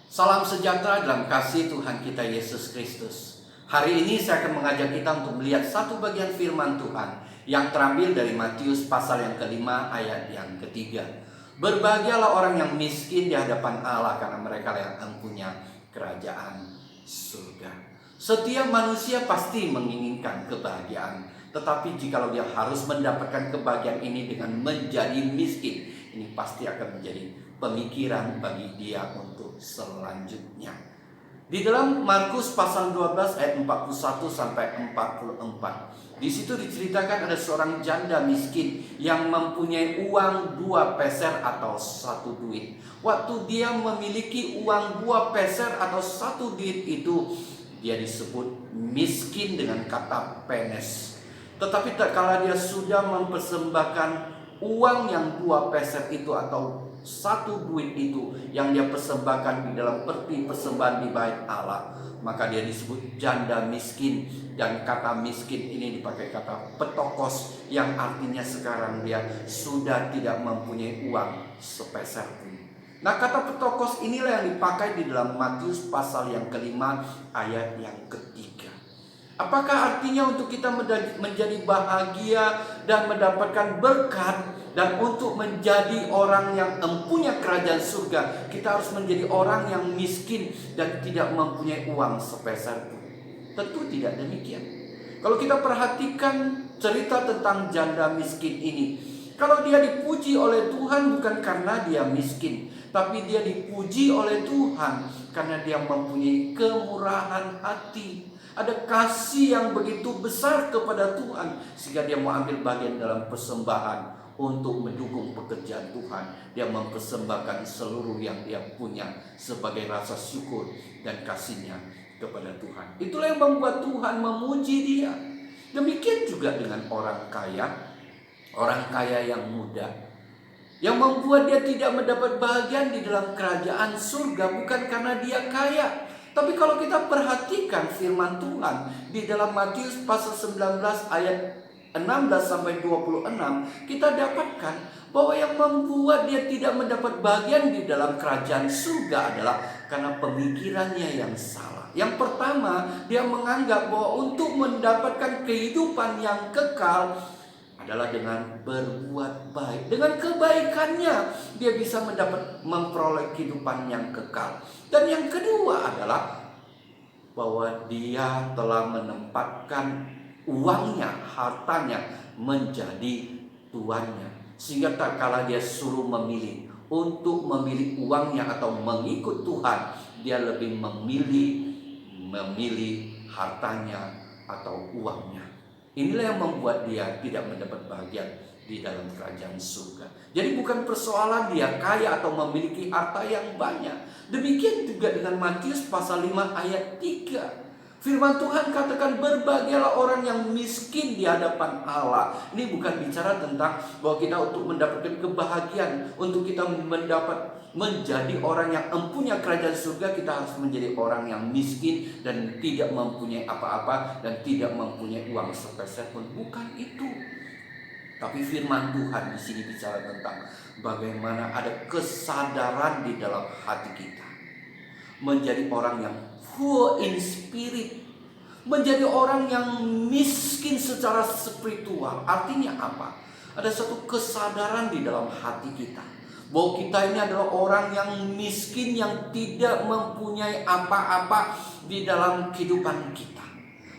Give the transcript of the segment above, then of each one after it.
Salam sejahtera dalam kasih Tuhan kita Yesus Kristus. Hari ini saya akan mengajak kita untuk melihat satu bagian firman Tuhan yang terambil dari Matius pasal yang kelima ayat yang ketiga. Berbahagialah orang yang miskin di hadapan Allah, karena mereka yang mempunyai kerajaan surga. Setiap manusia pasti menginginkan kebahagiaan, tetapi jikalau dia harus mendapatkan kebahagiaan ini dengan menjadi miskin, ini pasti akan menjadi pemikiran bagi dia untuk selanjutnya. Di dalam Markus pasal 12 ayat 41 sampai 44. Di situ diceritakan ada seorang janda miskin yang mempunyai uang 2 peser atau 1 duit. Waktu dia memiliki uang 2 peser atau 1 duit itu, dia disebut miskin dengan kata penes. Tetapi kala dia sudah mempersembahkan uang yang 2 peser itu atau 1 duit itu yang dia persembahkan di dalam peti persembahan di bait Allah, maka dia disebut janda miskin. Dan kata miskin ini dipakai kata petokos, yang artinya sekarang dia sudah tidak mempunyai uang sepeser pun. Nah, kata petokos inilah yang dipakai di dalam Matius pasal yang kelima ayat yang ketiga. Apakah artinya untuk kita menjadi bahagia dan mendapatkan berkat, dan untuk menjadi orang yang mempunyai kerajaan surga, kita harus menjadi orang yang miskin dan tidak mempunyai uang sepeser pun? Tentu tidak demikian. Kalau kita perhatikan cerita tentang janda miskin ini, kalau dia dipuji oleh Tuhan bukan karena dia miskin, tapi dia dipuji oleh Tuhan karena dia mempunyai kemurahan hati. Ada kasih yang begitu besar kepada Tuhan sehingga dia mau ambil bagian dalam persembahan untuk mendukung pekerjaan Tuhan. Dia mempersembahkan seluruh yang dia punya sebagai rasa syukur dan kasihnya kepada Tuhan. Itulah yang membuat Tuhan memuji dia. Demikian juga dengan orang kaya yang muda, yang membuat dia tidak mendapat bahagian di dalam kerajaan surga bukan karena dia kaya. Tapi kalau kita perhatikan firman Tuhan di dalam Matius pasal 19 ayat 16 sampai 26, kita dapatkan bahwa yang membuat dia tidak mendapat bagian di dalam kerajaan surga adalah karena pemikirannya yang salah. Yang pertama, dia menganggap bahwa untuk mendapatkan kehidupan yang kekal adalah dengan berbuat baik. Dengan kebaikannya dia bisa memperoleh kehidupan yang kekal. Dan yang kedua adalah bahwa dia telah menempatkan uangnya, hartanya menjadi tuannya, sehingga tak kala dia suruh memilih untuk memilih uangnya atau mengikut Tuhan, dia lebih memilih hartanya atau uangnya. Inilah yang membuat dia tidak mendapat bagian di dalam kerajaan surga. Jadi bukan persoalan dia kaya atau memiliki harta yang banyak. Demikian juga dengan Matius pasal 5 ayat 3. Firman Tuhan katakan berbahagialah orang yang miskin di hadapan Allah. Ini bukan bicara tentang bahwa kita untuk mendapatkan kebahagiaan, untuk kita menjadi orang yang mempunyai kerajaan surga, kita harus menjadi orang yang miskin dan tidak mempunyai apa-apa dan tidak mempunyai uang sepeser pun. Bukan itu. Tapi firman Tuhan di sini bicara tentang bagaimana ada kesadaran di dalam hati kita, menjadi orang yang poor in spirit, menjadi orang yang miskin secara spiritual. Artinya apa? Ada satu kesadaran di dalam hati kita bahwa kita ini adalah orang yang miskin, yang tidak mempunyai apa-apa di dalam kehidupan kita.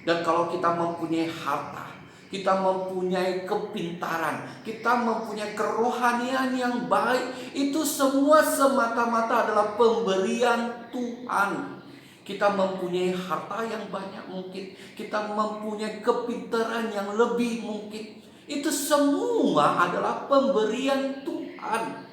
Dan kalau kita mempunyai harta, kita mempunyai kepintaran, kita mempunyai kerohanian yang baik, itu semua semata-mata adalah pemberian Tuhan. Kita mempunyai harta yang banyak mungkin, kita mempunyai kepintaran yang lebih mungkin, itu semua adalah pemberian Tuhan.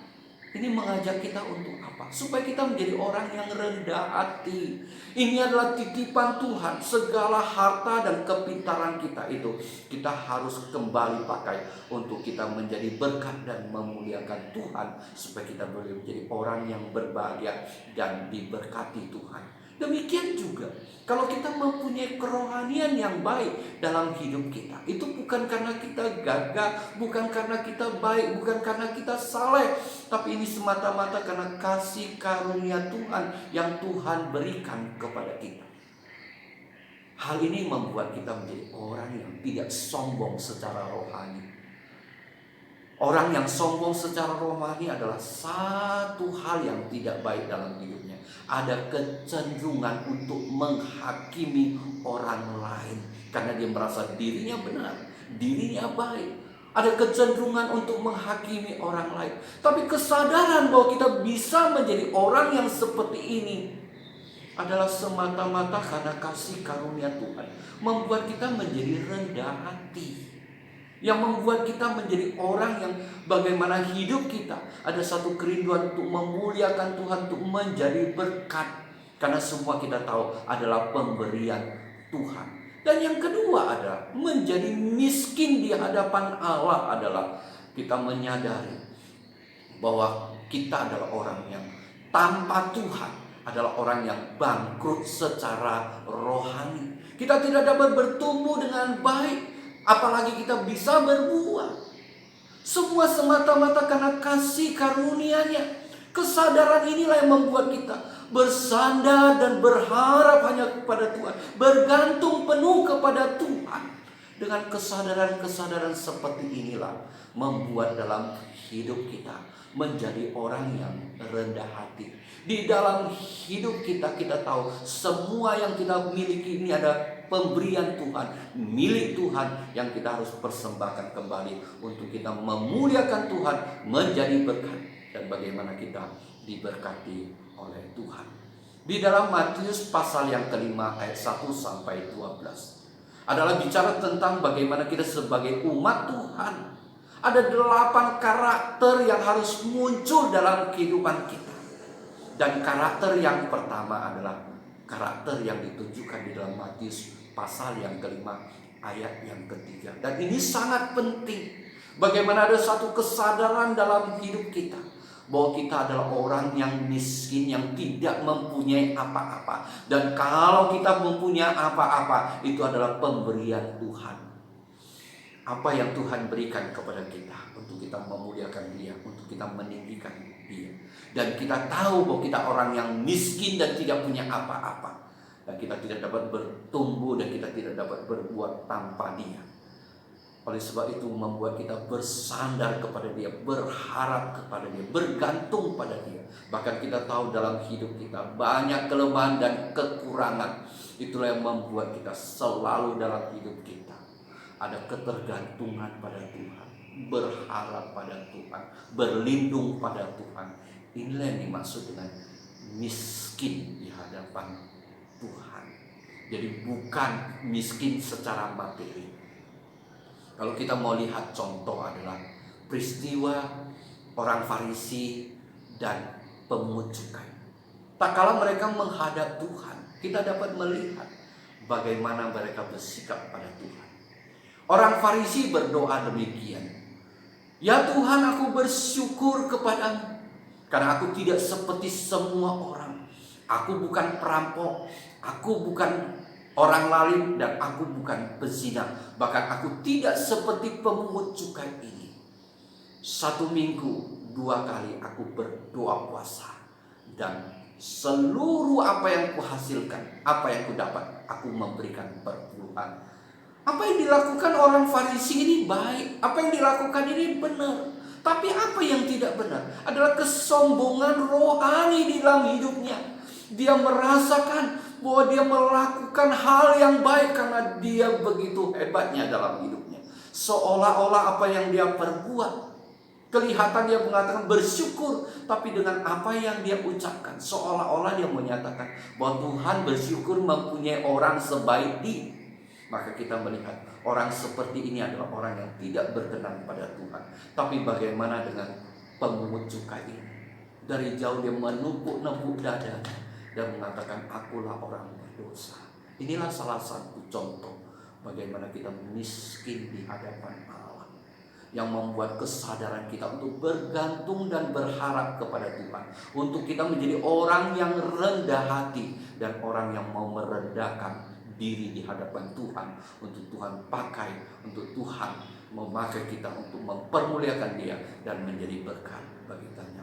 Ini mengajak kita untuk apa? Supaya kita menjadi orang yang rendah hati. Ini adalah titipan Tuhan. Segala harta dan kepintaran kita itu kita harus kembali pakai untuk kita menjadi berkat dan memuliakan Tuhan, supaya kita boleh menjadi orang yang berbahagia dan diberkati Tuhan. Demikian juga kalau kita mempunyai kerohanian yang baik dalam hidup kita, itu bukan karena kita gagah, bukan karena kita baik, bukan karena kita saleh, tapi ini semata-mata karena kasih karunia Tuhan yang Tuhan berikan kepada kita. Hal ini membuat kita menjadi orang yang tidak sombong secara rohani. Orang yang sombong secara rohani adalah satu hal yang tidak baik dalam hidupnya. Ada kecenderungan untuk menghakimi orang lain karena dia merasa dirinya benar, dirinya baik. Ada kecenderungan untuk menghakimi orang lain. Tapi kesadaran bahwa kita bisa menjadi orang yang seperti ini adalah semata-mata karena kasih karunia Tuhan, membuat kita menjadi rendah hati, yang membuat kita menjadi orang yang bagaimana hidup kita ada satu kerinduan untuk memuliakan Tuhan, untuk menjadi berkat, karena semua kita tahu adalah pemberian Tuhan. Dan yang kedua adalah menjadi miskin di hadapan Allah adalah kita menyadari bahwa kita adalah orang yang tanpa Tuhan, adalah orang yang bangkrut secara rohani. Kita tidak dapat bertumbuh dengan baik, apalagi kita bisa berbuah. Semua semata-mata karena kasih karunia-Nya. Kesadaran inilah yang membuat kita bersandar dan berharap hanya kepada Tuhan, bergantung penuh kepada Tuhan. Dengan kesadaran-kesadaran seperti inilah membuat dalam hidup kita menjadi orang yang rendah hati. Di dalam hidup kita, kita tahu semua yang kita miliki ini ada pemberian Tuhan, milik Tuhan yang kita harus persembahkan kembali untuk kita memuliakan Tuhan, menjadi berkat, dan bagaimana kita diberkati oleh Tuhan. Di dalam Matius pasal yang kelima ayat 1 sampai 12 adalah bicara tentang bagaimana kita sebagai umat Tuhan. Ada 8 karakter yang harus muncul dalam kehidupan kita. Dan karakter yang pertama adalah karakter yang ditunjukkan di dalam Matius pasal yang kelima ayat yang ketiga. Dan ini sangat penting. Bagaimana ada satu kesadaran dalam hidup kita bahwa kita adalah orang yang miskin, yang tidak mempunyai apa-apa. Dan kalau kita mempunyai apa-apa, itu adalah pemberian Tuhan. Apa yang Tuhan berikan kepada kita untuk kita memuliakan Dia, untuk kita meninggikan Dia. Dan kita tahu bahwa kita orang yang miskin dan tidak punya apa-apa, dan kita tidak dapat bertumbuh dan kita tidak dapat berbuat tanpa Dia. Oleh sebab itu membuat kita bersandar kepada Dia, berharap kepada Dia, bergantung pada Dia. Bahkan kita tahu dalam hidup kita banyak kelemahan dan kekurangan. Itulah yang membuat kita selalu dalam hidup kita ada ketergantungan pada Tuhan, berharap pada Tuhan, berlindung pada Tuhan. Inilah yang dimaksud dengan miskin di hadapan Tuhan. Jadi bukan miskin secara materi. Kalau kita mau lihat contoh adalah peristiwa orang Farisi dan pemungut cukai. Tak kala mereka menghadap Tuhan, kita dapat melihat bagaimana mereka bersikap pada Tuhan. Orang Farisi berdoa demikian, "Ya Tuhan, aku bersyukur kepadamu, karena aku tidak seperti semua orang. Aku bukan perampok, aku bukan orang lalim, dan aku bukan pezina. Bahkan aku tidak seperti pemungut cukai ini. 1 minggu 2 kali aku berdoa puasa, dan seluruh apa yang kuhasilkan, apa yang kudapat, aku memberikan perpuluhan." Apa yang dilakukan orang Farisi ini baik, apa yang dilakukan ini benar. Tapi apa yang tidak benar adalah kesombongan rohani di dalam hidupnya. Dia merasakan bahwa dia melakukan hal yang baik karena dia begitu hebatnya dalam hidupnya. Seolah-olah apa yang dia perbuat, kelihatan dia mengatakan bersyukur, tapi dengan apa yang dia ucapkan, seolah-olah dia menyatakan bahwa Tuhan bersyukur mempunyai orang sebaik dia. Maka kita melihat orang seperti ini adalah orang yang tidak berkenan pada Tuhan. Tapi bagaimana dengan pemungut cukai ini? Dari jauh dia menepuk-nepuk dadanya dan mengatakan, "Akulah orang berdosa." Inilah salah satu contoh bagaimana kita miskin di hadapan Allah, yang membuat kesadaran kita untuk bergantung dan berharap kepada Tuhan, untuk kita menjadi orang yang rendah hati dan orang yang mau merendahkan diri di hadapan Tuhan, untuk Tuhan pakai, untuk Tuhan memakai kita untuk mempermuliakan Dia dan menjadi berkat bagi kita.